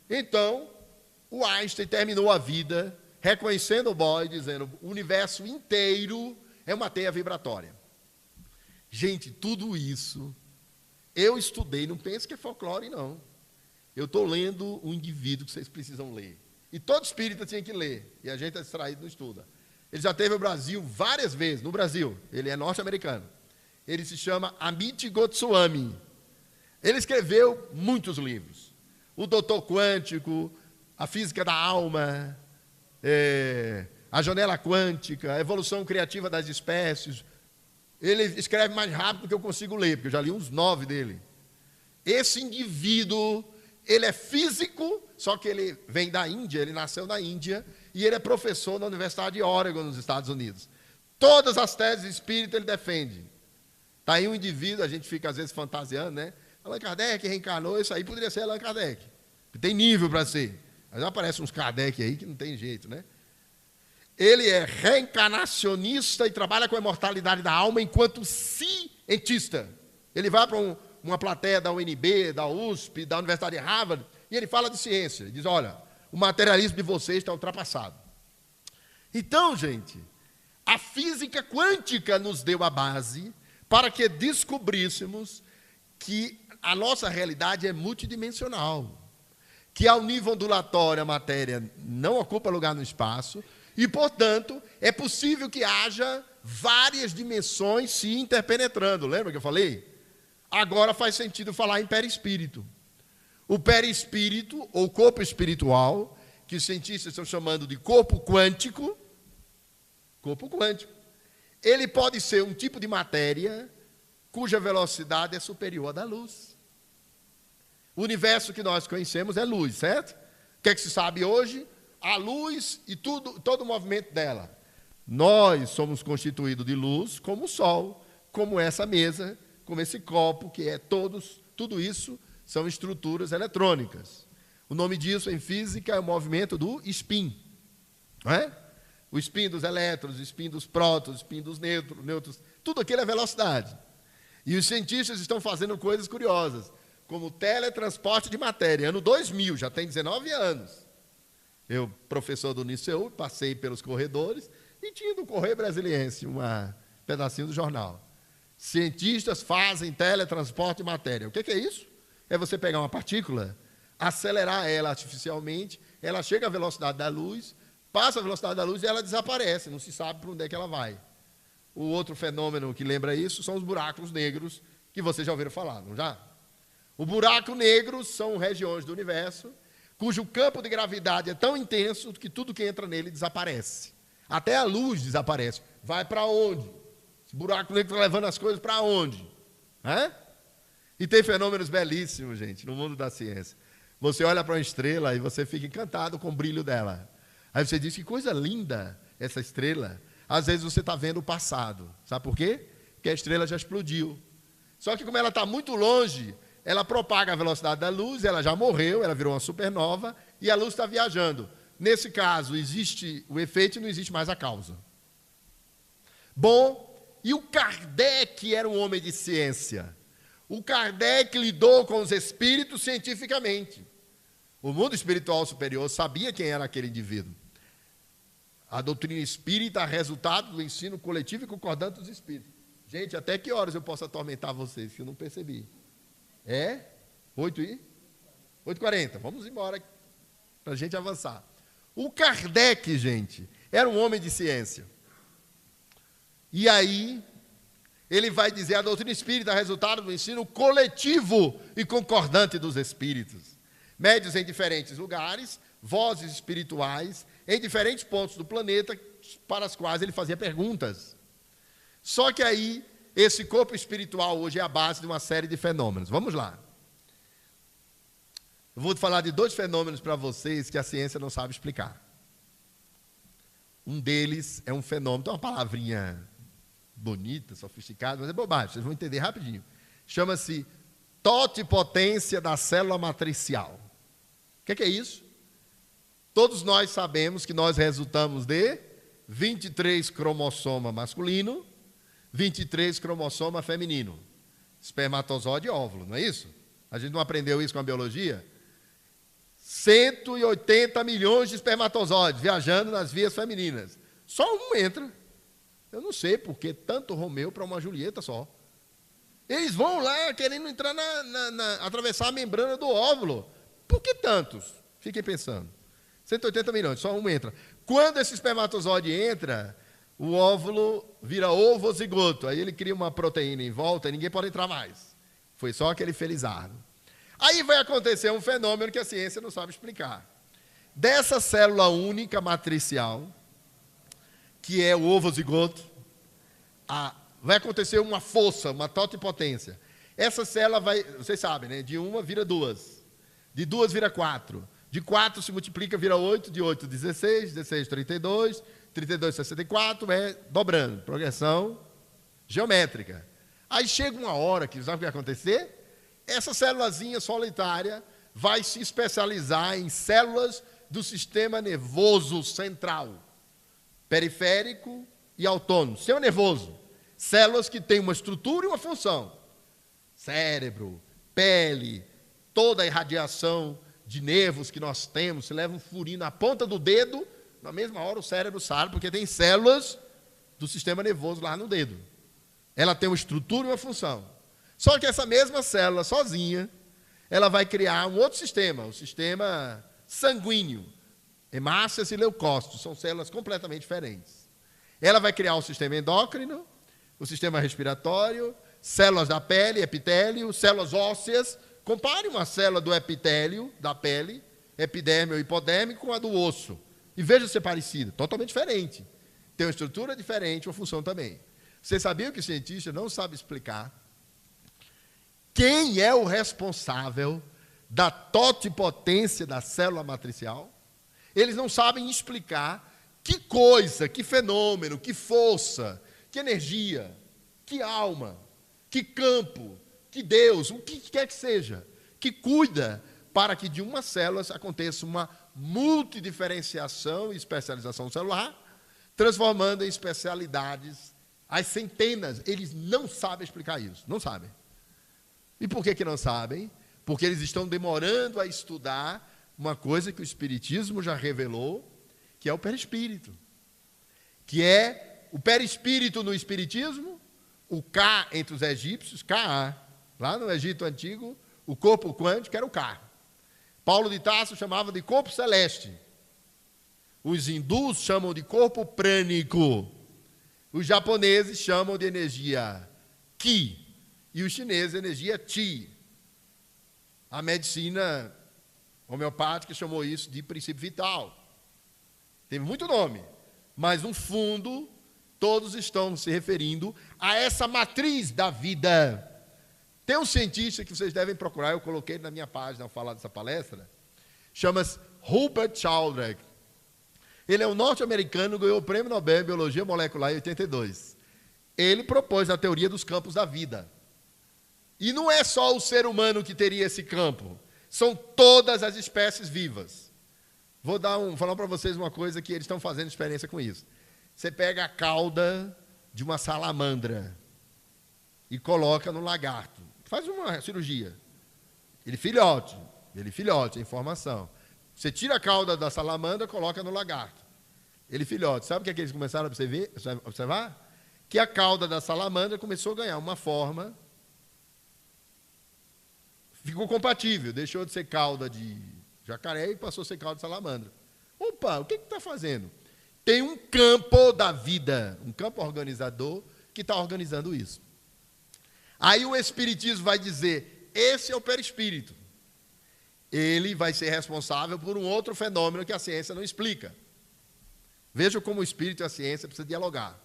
Então, o Einstein terminou a vida reconhecendo o Bohr e dizendo: o universo inteiro é uma teia vibratória. Gente, tudo isso eu estudei, não pense que é folclore, não. Eu estou lendo um indivíduo que vocês precisam ler. E todo espírita tinha que ler, e a gente é distraído, não estuda. Ele já teve no Brasil várias vezes, no Brasil, ele é norte-americano. Ele se chama Amit Goswami. Ele escreveu muitos livros. O Doutor Quântico, A Física da Alma, A Janela Quântica, A Evolução Criativa das Espécies. Ele escreve mais rápido do que eu consigo ler, porque eu já li uns 9 dele. Esse indivíduo, ele é físico, só que ele vem da Índia, ele nasceu na Índia, e ele é professor na Universidade de Oregon, nos Estados Unidos. Todas as teses espíritas ele defende. Está aí um indivíduo, a gente fica às vezes fantasiando, né? Allan Kardec reencarnou, isso aí poderia ser Allan Kardec. Tem nível para ser. Mas aparecem uns Kardec aí que não tem jeito, né? Ele é reencarnacionista e trabalha com a imortalidade da alma enquanto cientista. Ele vai para uma plateia da UNB, da USP, da Universidade de Harvard, e ele fala de ciência. Ele diz, olha, o materialismo de vocês está ultrapassado. Então, gente, a física quântica nos deu a base para que descobríssemos que a nossa realidade é multidimensional, que ao nível ondulatório a matéria não ocupa lugar no espaço, e, portanto, é possível que haja várias dimensões se interpenetrando. Lembra que eu falei? Agora faz sentido falar em perispírito. O perispírito, ou corpo espiritual, que os cientistas estão chamando de corpo quântico, ele pode ser um tipo de matéria cuja velocidade é superior à da luz. O universo que nós conhecemos é luz, certo? O que é que se sabe hoje? A luz e todo o movimento dela. Nós somos constituídos de luz como o Sol, como essa mesa, como esse copo, que é tudo isso são estruturas eletrônicas. O nome disso em física é o movimento do spin. Não é? O spin dos elétrons, o spin dos prótons, o spin dos nêutrons, tudo aquilo é velocidade. E os cientistas estão fazendo coisas curiosas, como teletransporte de matéria. Ano 2000, já tem 19 anos. Eu, professor do Uniceu, passei pelos corredores e tinha no Correio Brasiliense um pedacinho do jornal. Cientistas fazem teletransporte de matéria. O que é isso? É você pegar uma partícula, acelerar ela artificialmente, ela chega à velocidade da luz, passa a velocidade da luz e ela desaparece, não se sabe para onde é que ela vai. O outro fenômeno que lembra isso são os buracos negros, que vocês já ouviram falar, não já? O buraco negro são regiões do universo cujo campo de gravidade é tão intenso que tudo que entra nele desaparece. Até a luz desaparece. Vai para onde? Esse buraco negro está levando as coisas para onde? E tem fenômenos belíssimos, gente, no mundo da ciência. Você olha para uma estrela e você fica encantado com o brilho dela. Aí você diz, que coisa linda essa estrela. Às vezes você está vendo o passado. Sabe por quê? Porque a estrela já explodiu. Só que como ela está muito longe, ela propaga a velocidade da luz, ela já morreu, ela virou uma supernova, e a luz está viajando. Nesse caso, existe o efeito e não existe mais a causa. Bom, e o Kardec era um homem de ciência. O Kardec lidou com os espíritos cientificamente. O mundo espiritual superior sabia quem era aquele indivíduo. A doutrina espírita é resultado do ensino coletivo e concordante dos espíritos. Gente, até que horas eu posso atormentar vocês, que eu não percebi? 8h40. Vamos embora para a gente avançar. O Kardec, gente, era um homem de ciência. E aí, ele vai dizer, a doutrina espírita é resultado do ensino coletivo e concordante dos espíritos. Médios em diferentes lugares, vozes espirituais, em diferentes pontos do planeta, para as quais ele fazia perguntas. Só que aí, esse corpo espiritual hoje é a base de uma série de fenômenos. Vamos lá. Eu vou falar de 2 fenômenos para vocês que a ciência não sabe explicar. Um deles é um fenômeno, tem uma palavrinha bonita, sofisticada, mas é bobagem, vocês vão entender rapidinho. Chama-se totipotência da célula matricial. O que é isso? Todos nós sabemos que nós resultamos de 23 cromossoma masculino, 23 cromossoma feminino. Espermatozoide e óvulo, não é isso? A gente não aprendeu isso com a biologia? 180 milhões de espermatozoides viajando nas vias femininas. Só um entra. Eu não sei por que tanto Romeu para uma Julieta só. Eles vão lá querendo entrar atravessar a membrana do óvulo. Por que tantos? Fiquem pensando. 180 milhões, só um entra. Quando esse espermatozoide entra, o óvulo vira ovozigoto. Aí ele cria uma proteína em volta e ninguém pode entrar mais. Foi só aquele felizardo. Aí vai acontecer um fenômeno que a ciência não sabe explicar. Dessa célula única matricial, que é o ovozigoto, vai acontecer uma força, uma totipotência. Essa célula vai, vocês sabem, né? De uma vira duas. De duas vira quatro. De 4 se multiplica, vira 8, de 8, 16, 16, 32, 32, 64, dobrando, progressão geométrica. Aí chega uma hora que, sabe o que vai acontecer? Essa célulazinha solitária vai se especializar em células do sistema nervoso central, periférico e autônomo. Sistema nervoso, células que têm uma estrutura e uma função. Cérebro, pele, toda a irradiação de nervos que nós temos, se leva um furinho na ponta do dedo, na mesma hora o cérebro sabe, porque tem células do sistema nervoso lá no dedo. Ela tem uma estrutura e uma função. Só que essa mesma célula, sozinha, ela vai criar um outro sistema, o sistema sanguíneo. Hemácias e leucócitos, são células completamente diferentes. Ela vai criar o sistema endócrino, o sistema respiratório, células da pele, epitélio, células ósseas. Compare uma célula do epitélio, da pele, epiderme ou hipodérmico, com a do osso. E veja se é parecida. Totalmente diferente. Tem uma estrutura diferente, uma função também. Você sabia que o cientista não sabe explicar quem é o responsável da totipotência da célula matricial? Eles não sabem explicar que coisa, que fenômeno, que força, que energia, que alma, que campo, que Deus, o que quer que seja, que cuida para que de uma célula aconteça uma multidiferenciação e especialização celular, transformando em especialidades as centenas. Eles não sabem explicar isso, não sabem. E por que não sabem? Porque eles estão demorando a estudar uma coisa que o Espiritismo já revelou, que é o perispírito. Que é o perispírito no Espiritismo, o Ka entre os egípcios, Ka. Lá no Egito Antigo, o corpo quântico era o Ka. Paulo de Tarso chamava de corpo celeste. Os hindus chamam de corpo prânico. Os japoneses chamam de energia Ki. E os chineses, energia Chi. A medicina homeopática chamou isso de princípio vital. Teve muito nome. Mas, no fundo, todos estão se referindo a essa matriz da vida. Tem um cientista que vocês devem procurar, eu coloquei na minha página ao falar dessa palestra, chama-se Rupert Sheldrake. Ele é um norte-americano, ganhou o Prêmio Nobel em Biologia Molecular em 82. Ele propôs a teoria dos campos da vida. E não é só o ser humano que teria esse campo, são todas as espécies vivas. Vou falar para vocês uma coisa que eles estão fazendo experiência com isso. Você pega a cauda de uma salamandra e coloca no lagarto. Faz uma cirurgia. Ele filhote, é informação. Você tira a cauda da salamandra e coloca no lagarto. Ele filhote. Sabe o que eles começaram a observar? Que a cauda da salamandra começou a ganhar uma forma, ficou compatível, deixou de ser cauda de jacaré e passou a ser cauda de salamandra. Opa, o que está fazendo? Tem um campo da vida, um campo organizador que está organizando isso. Aí o Espiritismo vai dizer, esse é o perispírito. Ele vai ser responsável por um outro fenômeno que a ciência não explica. Vejam como o espírito e a ciência precisam dialogar.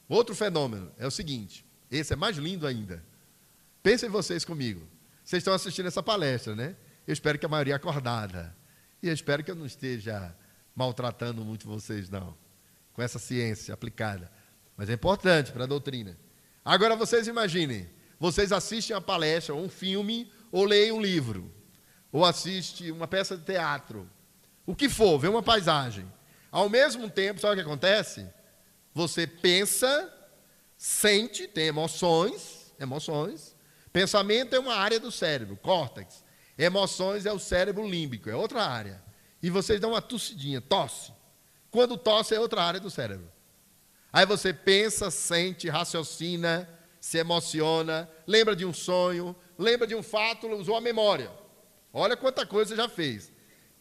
Outro fenômeno é o seguinte, esse é mais lindo ainda. Pensem vocês comigo. Vocês estão assistindo essa palestra, né? Eu espero que a maioria acordada. E eu espero que eu não esteja maltratando muito vocês, não. Com essa ciência aplicada. Mas é importante para a doutrina. Agora vocês imaginem. Vocês assistem a palestra, ou um filme, ou leem um livro. Ou assistem uma peça de teatro. O que for, vê uma paisagem. Ao mesmo tempo, sabe o que acontece? Você pensa, sente, tem emoções. Pensamento é uma área do cérebro, córtex. Emoções é o cérebro límbico, é outra área. E vocês dão uma tossidinha, tosse. Quando tosse é outra área do cérebro. Aí você pensa, sente, raciocina, se emociona, lembra de um sonho, lembra de um fato, usou a memória. Olha quanta coisa já fez.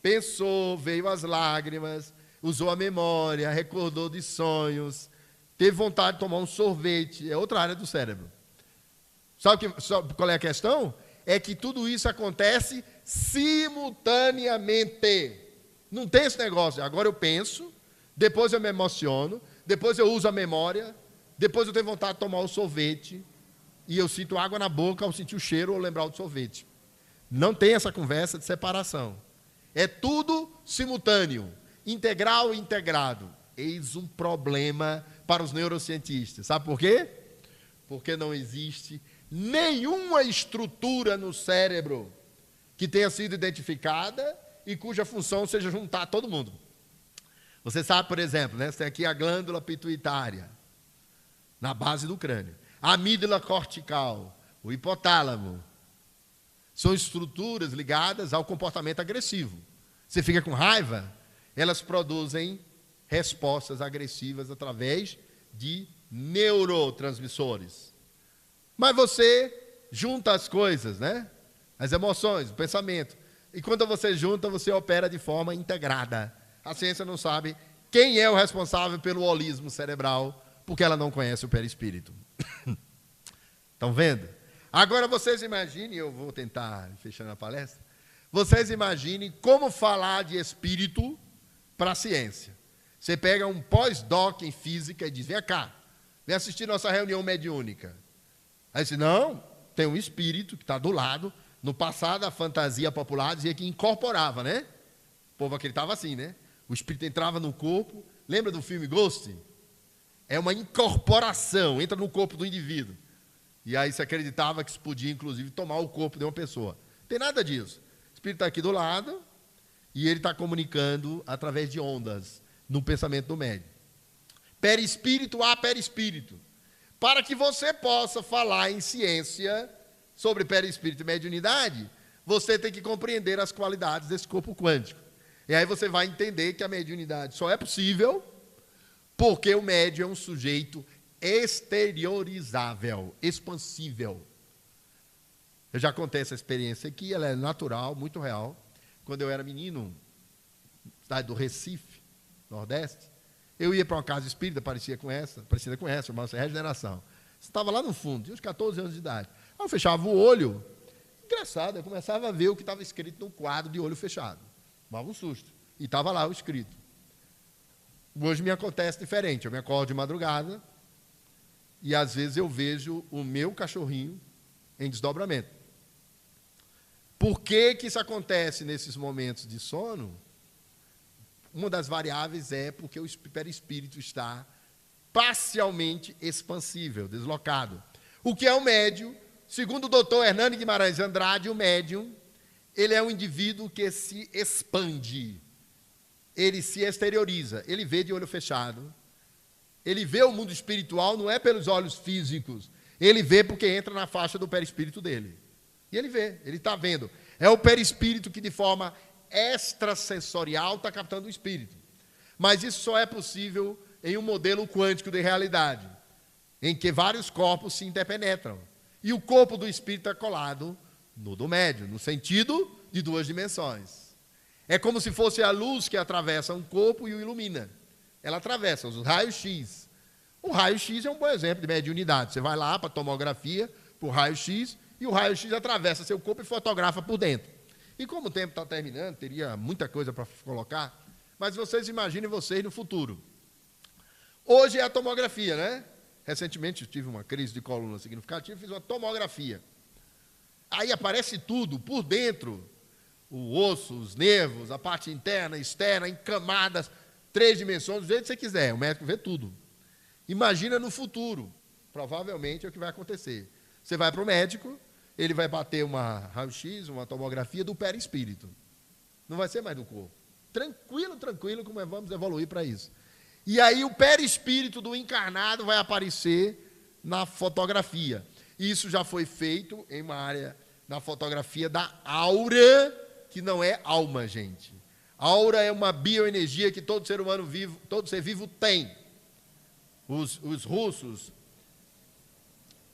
Pensou, veio as lágrimas, usou a memória, recordou de sonhos, teve vontade de tomar um sorvete. É outra área do cérebro. Sabe qual é a questão? É que tudo isso acontece simultaneamente. Não tem esse negócio. Agora eu penso, depois eu me emociono, depois eu uso a memória, depois eu tenho vontade de tomar o sorvete e eu sinto água na boca ao sentir o cheiro ou lembrar do sorvete. Não tem essa conversa de separação. É tudo simultâneo, integral e integrado. Eis um problema para os neurocientistas. Sabe por quê? Porque não existe nenhuma estrutura no cérebro que tenha sido identificada e cuja função seja juntar todo mundo. Você sabe, por exemplo, né? Você tem aqui a glândula pituitária, na base do crânio. A amígdala cortical, o hipotálamo. São estruturas ligadas ao comportamento agressivo. Você fica com raiva, elas produzem respostas agressivas através de neurotransmissores. Mas você junta as coisas, né? As emoções, o pensamento. E quando você junta, você opera de forma integrada. A ciência não sabe quem é o responsável pelo holismo cerebral, porque ela não conhece o perispírito. Estão vendo? Agora vocês imaginem, eu vou tentar fechando a palestra, vocês imaginem como falar de espírito para a ciência. Você pega um pós-doc em física e diz, vem cá, vem assistir nossa reunião mediúnica. Aí você diz, não, tem um espírito que está do lado. No passado, a fantasia popular dizia que incorporava, né? O povo acreditava assim, né? O espírito entrava no corpo. Lembra do filme Ghost? É uma incorporação, entra no corpo do indivíduo. E aí se acreditava que se podia, inclusive, tomar o corpo de uma pessoa. Não tem nada disso. O espírito está aqui do lado e ele está comunicando através de ondas no pensamento do médium. Perispírito a perispírito. Para que você possa falar em ciência sobre perispírito e mediunidade, você tem que compreender as qualidades desse corpo quântico. E aí você vai entender que a mediunidade só é possível porque o médium é um sujeito exteriorizável, expansível. Eu já contei essa experiência aqui, ela é natural, muito real. Quando eu era menino, cidade do Recife, Nordeste, eu ia para uma casa espírita, parecida com essa, chamava-se Regeneração. Você estava lá no fundo, tinha uns 14 anos de idade. Aí eu fechava o olho, engraçado, eu começava a ver o que estava escrito no quadro de olho fechado. Tomava um susto. E estava lá o escrito. Hoje me acontece diferente, eu me acordo de madrugada e às vezes eu vejo o meu cachorrinho em desdobramento. Por que que isso acontece nesses momentos de sono? Uma das variáveis é porque o perispírito está parcialmente expansível, deslocado. O que é o médium? Segundo o doutor Hernani Guimarães Andrade, o médium, ele é um indivíduo que se expande, ele se exterioriza, ele vê de olho fechado, ele vê o mundo espiritual, não é pelos olhos físicos, ele vê porque entra na faixa do perispírito dele. E ele vê, ele está vendo. É o perispírito que de forma extrasensorial está captando o espírito. Mas isso só é possível em um modelo quântico de realidade, em que vários corpos se interpenetram. E o corpo do espírito é colado no do médium, no sentido de duas dimensões. É como se fosse a luz que atravessa um corpo e o ilumina. Ela atravessa os raios-x. O raio-x é um bom exemplo de mediunidade. Você vai lá para a tomografia, para o raio-x, e o raio-x atravessa seu corpo e fotografa por dentro. E como o tempo está terminando, teria muita coisa para colocar, mas vocês imaginem vocês no futuro. Hoje é a tomografia, né? Recentemente eu tive uma crise de coluna significativa, fiz uma tomografia. Aí aparece tudo por dentro, o osso, os nervos, a parte interna, externa, em camadas, 3 dimensões, do jeito que você quiser, o médico vê tudo. Imagina no futuro, provavelmente é o que vai acontecer. Você vai para o médico, ele vai bater uma raio-x, uma tomografia do perispírito. Não vai ser mais do corpo. Tranquilo, tranquilo, como vamos evoluir para isso. E aí o perispírito do encarnado vai aparecer na fotografia. Isso já foi feito em uma área, na fotografia da aura, que não é alma, gente. A aura é uma bioenergia que todo ser humano vivo, todo ser vivo tem. Os russos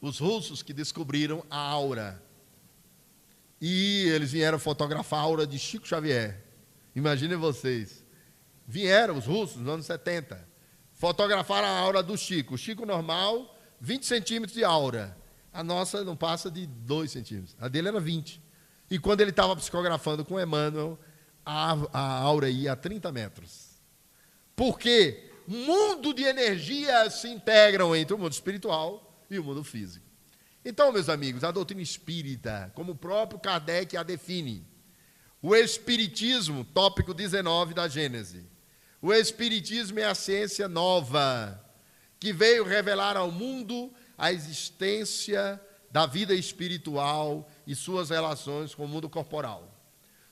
os russos que descobriram a aura. E eles vieram fotografar a aura de Chico Xavier. Imaginem vocês. Vieram os russos nos anos 70. Fotografaram a aura do Chico. O Chico normal, 20 centímetros de aura. A nossa não passa de 2 centímetros. A dele era 20. E quando ele estava psicografando com Emmanuel, a aura ia a 30 metros. Porque mundo de energia se integram entre o mundo espiritual e o mundo físico. Então, meus amigos, a doutrina espírita, como o próprio Kardec a define, o espiritismo, tópico 19 da Gênese, o espiritismo é a ciência nova, que veio revelar ao mundo a existência da vida espiritual e suas relações com o mundo corporal.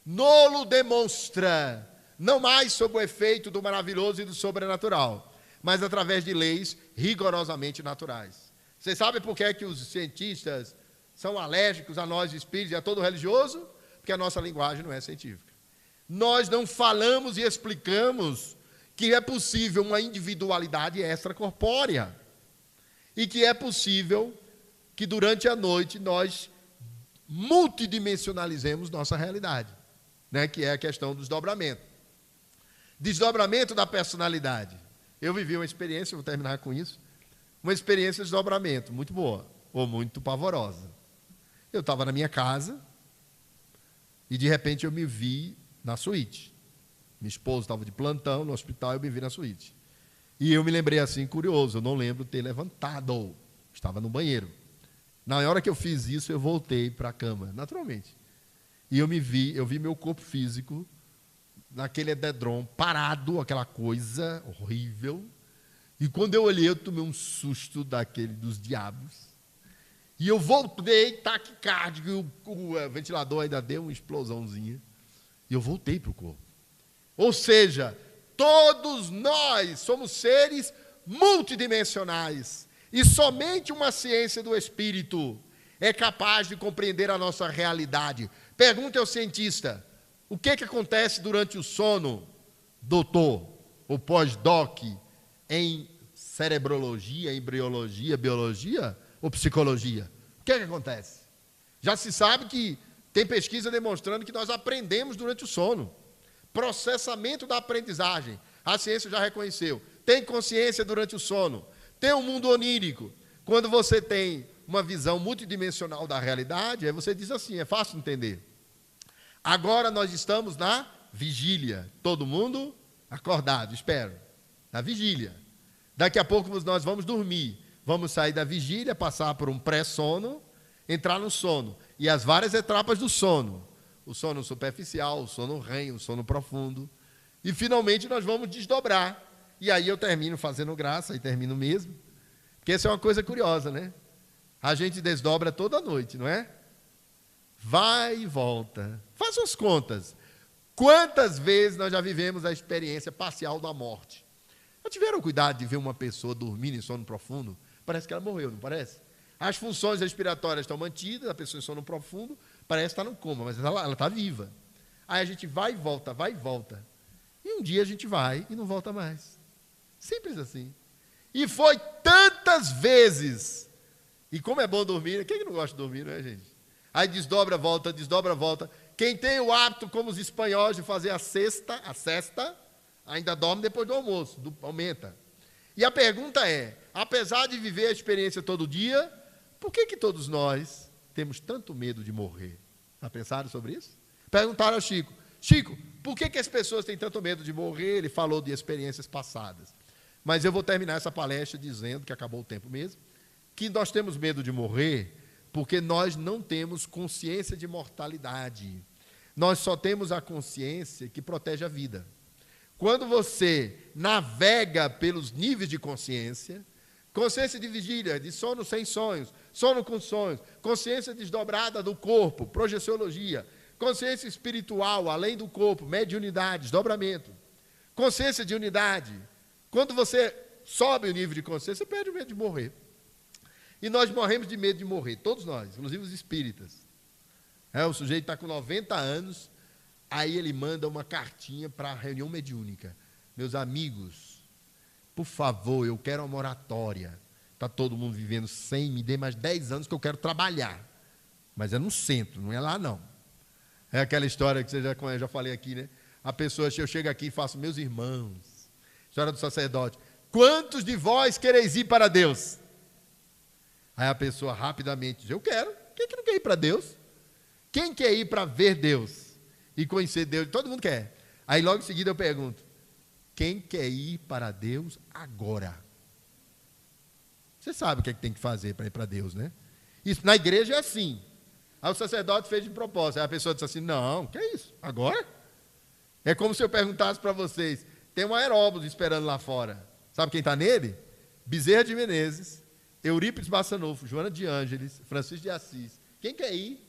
Nolo demonstra, não mais sob o efeito do maravilhoso e do sobrenatural, mas através de leis rigorosamente naturais. Vocês sabem por que é que os cientistas são alérgicos a nós espíritos e a todo religioso? Porque a nossa linguagem não é científica. Nós não falamos e explicamos que é possível uma individualidade extracorpórea e que é possível que durante a noite nós multidimensionalizemos nossa realidade, né? Que é a questão do desdobramento. Desdobramento da personalidade. Eu vivi uma experiência, vou terminar com isso, uma experiência de desdobramento muito boa, ou muito pavorosa. Eu estava na minha casa e de repente eu me vi na suíte. Minha esposa estava de plantão no hospital e eu me vi na suíte. E eu me lembrei assim, curioso, eu não lembro ter levantado, estava no banheiro. Na hora que eu fiz isso, eu voltei para a cama, naturalmente. E eu vi meu corpo físico naquele edredom, parado, aquela coisa horrível. E quando eu olhei, eu tomei um susto dos diabos. E eu voltei, taquicárdico, o ventilador ainda deu uma explosãozinha. E eu voltei para o corpo. Ou seja, todos nós somos seres multidimensionais. E somente uma ciência do espírito é capaz de compreender a nossa realidade. Pergunte ao cientista, o que acontece durante o sono, doutor, ou pós-doc, em cerebrologia, embriologia, biologia ou psicologia? O que acontece? Já se sabe que tem pesquisa demonstrando que nós aprendemos durante o sono. Processamento da aprendizagem. A ciência já reconheceu. Tem consciência durante o sono. Tem um mundo onírico. Quando você tem uma visão multidimensional da realidade, aí você diz assim, é fácil entender. Agora nós estamos na vigília. Todo mundo acordado, espero. Na vigília. Daqui a pouco nós vamos dormir. Vamos sair da vigília, passar por um pré-sono, entrar no sono. E as várias etapas do sono. O sono superficial, o sono REM, o sono profundo. E finalmente nós vamos desdobrar. E aí eu termino fazendo graça, e termino mesmo. Porque essa é uma coisa curiosa, né? A gente desdobra toda noite, não é? Vai e volta. Faça as contas. Quantas vezes nós já vivemos a experiência parcial da morte? Já tiveram cuidado de ver uma pessoa dormindo em sono profundo? Parece que ela morreu, não parece? As funções respiratórias estão mantidas, a pessoa em sono profundo, parece estar no coma, mas ela está viva. Aí a gente vai e volta, vai e volta. E um dia a gente vai e não volta mais. Simples assim. E foi tantas vezes. E como é bom dormir, quem não gosta de dormir, não é, gente? Aí desdobra, volta, desdobra, volta. Quem tem o hábito, como os espanhóis, de fazer a sesta, ainda dorme depois do almoço, aumenta. E a pergunta é, apesar de viver a experiência todo dia, por que todos nós temos tanto medo de morrer? Já pensaram sobre isso? Perguntaram ao Chico, Chico, por que as pessoas têm tanto medo de morrer? Ele falou de experiências passadas. Mas eu vou terminar essa palestra dizendo, que acabou o tempo mesmo, que nós temos medo de morrer porque nós não temos consciência de mortalidade. Nós só temos a consciência que protege a vida. Quando você navega pelos níveis de consciência, consciência de vigília, de sono sem sonhos, sono com sonhos, consciência desdobrada do corpo, projeciologia, consciência espiritual, além do corpo, mediunidade, desdobramento, consciência de unidade. Quando você sobe o nível de consciência, você perde o medo de morrer. E nós morremos de medo de morrer, todos nós, inclusive os espíritas. O sujeito está com 90 anos, aí ele manda uma cartinha para a reunião mediúnica. Meus amigos, por favor, eu quero uma moratória. Está todo mundo vivendo sem, me dê mais 10 anos que eu quero trabalhar. Mas é no centro, não é lá não. É aquela história que eu já falei aqui, né? A pessoa, eu chego aqui e faço, meus irmãos, história do sacerdote, quantos de vós quereis ir para Deus? Aí a pessoa rapidamente diz, eu quero. Quem que não quer ir para Deus? Quem quer ir para ver Deus e conhecer Deus? Todo mundo quer. Aí logo em seguida eu pergunto, quem quer ir para Deus agora? Você sabe o que é que tem que fazer para ir para Deus, né? Isso na igreja é assim. Aí o sacerdote fez de propósito. Aí a pessoa disse assim, não, que é isso? Agora? É como se eu perguntasse para vocês, tem um aeróbus esperando lá fora. Sabe quem está nele? Bezerra de Menezes, Eurípides Bassanufo, Joana de Ângeles, Francisco de Assis. Quem quer ir?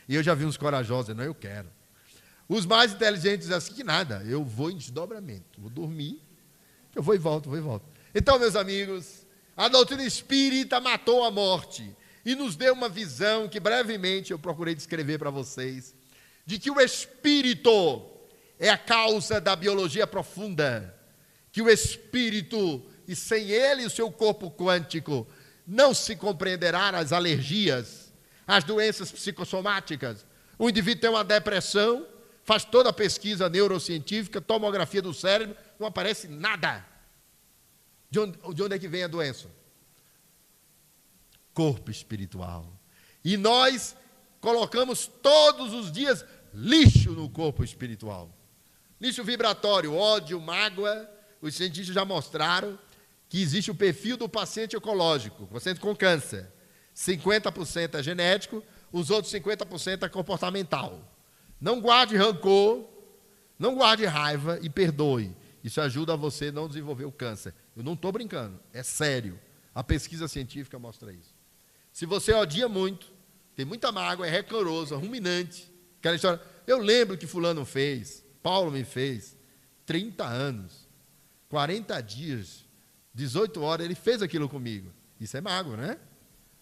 E eu já vi uns corajosos dizendo, não, eu quero. Os mais inteligentes dizem assim, que nada, eu vou em desdobramento, vou dormir, eu vou e volto, vou e volto. Então, meus amigos, a doutrina espírita matou a morte e nos deu uma visão que brevemente eu procurei descrever para vocês, de que o espírito é a causa da biologia profunda, que o espírito, e sem ele o seu corpo quântico, não se compreenderá as alergias, as doenças psicossomáticas. O indivíduo tem uma depressão, faz toda a pesquisa neurocientífica, tomografia do cérebro, não aparece nada. De onde é que vem a doença? Corpo espiritual. E nós colocamos todos os dias lixo no corpo espiritual. Lixo vibratório, ódio, mágoa. Os cientistas já mostraram que existe o perfil do paciente oncológico, paciente com câncer. 50% é genético, os outros 50% é comportamental. Não guarde rancor, não guarde raiva e perdoe. Isso ajuda você a não desenvolver o câncer. Eu não estou brincando, é sério. A pesquisa científica mostra isso. Se você odia muito, tem muita mágoa, é rancoroso, ruminante, aquela história, eu lembro que fulano fez, Paulo me fez, 30 anos, 40 dias, 18 horas, ele fez aquilo comigo. Isso é mágoa, né?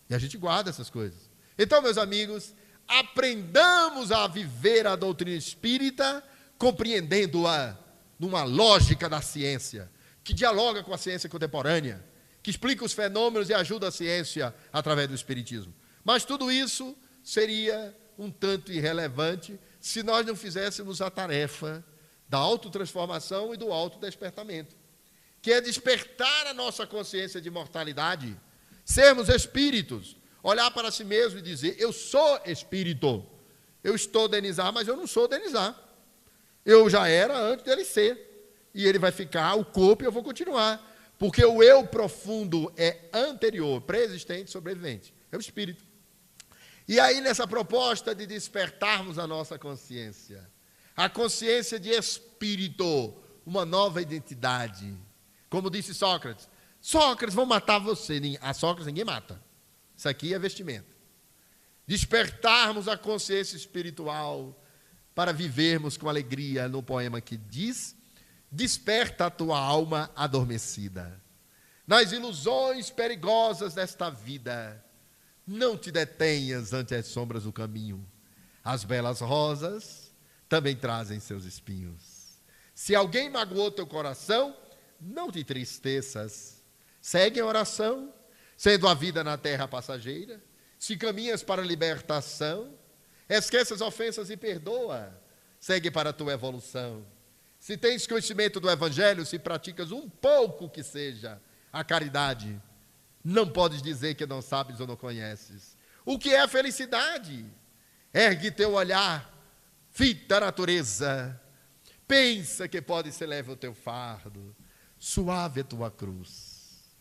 E a gente guarda essas coisas. Então, meus amigos, aprendamos a viver a doutrina espírita, compreendendo-a numa lógica da ciência, que dialoga com a ciência contemporânea, que explica os fenômenos e ajuda a ciência através do espiritismo. Mas tudo isso seria um tanto irrelevante se nós não fizéssemos a tarefa da autotransformação e do autodespertamento, que é despertar a nossa consciência de mortalidade, sermos espíritos, olhar para si mesmo e dizer, eu sou espírito, eu estou Denizar, mas eu não sou Denizar. Eu já era antes dele ser, e ele vai ficar, o corpo, e eu vou continuar, porque o eu profundo é anterior, pré-existente, sobrevivente, é o espírito. E aí, nessa proposta de despertarmos a nossa consciência, a consciência de espírito, uma nova identidade, como disse Sócrates, Sócrates, vão matar você. A Sócrates ninguém mata. Isso aqui é vestimenta. Despertarmos a consciência espiritual para vivermos com alegria no poema que diz, desperta a tua alma adormecida. Nas ilusões perigosas desta vida, não te detenhas ante as sombras do caminho. As belas rosas também trazem seus espinhos. Se alguém magoou teu coração, não te tristeças. Segue a oração, sendo a vida na terra passageira. Se caminhas para a libertação, esquece as ofensas e perdoa. Segue para a tua evolução. Se tens conhecimento do Evangelho, se praticas um pouco que seja a caridade, não podes dizer que não sabes ou não conheces. O que é a felicidade? Ergue teu olhar, fita a natureza. Pensa que pode ser leve o teu fardo. Suave a tua cruz,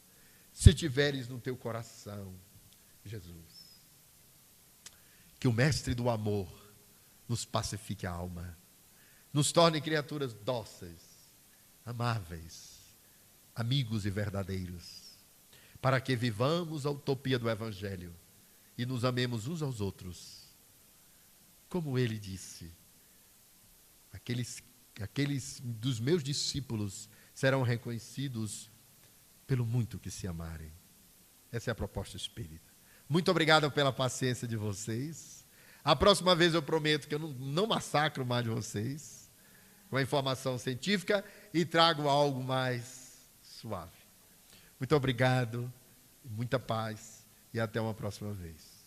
se tiveres no teu coração Jesus. Que o Mestre do amor nos pacifique a alma, nos torne criaturas dóceis, amáveis, amigos e verdadeiros, para que vivamos a utopia do Evangelho e nos amemos uns aos outros. Como ele disse, aqueles dos meus discípulos serão reconhecidos pelo muito que se amarem. Essa é a proposta espírita. Muito obrigado pela paciência de vocês. A próxima vez eu prometo que eu não massacro mais de vocês com a informação científica e trago algo mais suave. Muito obrigado muita paz e até uma próxima vez.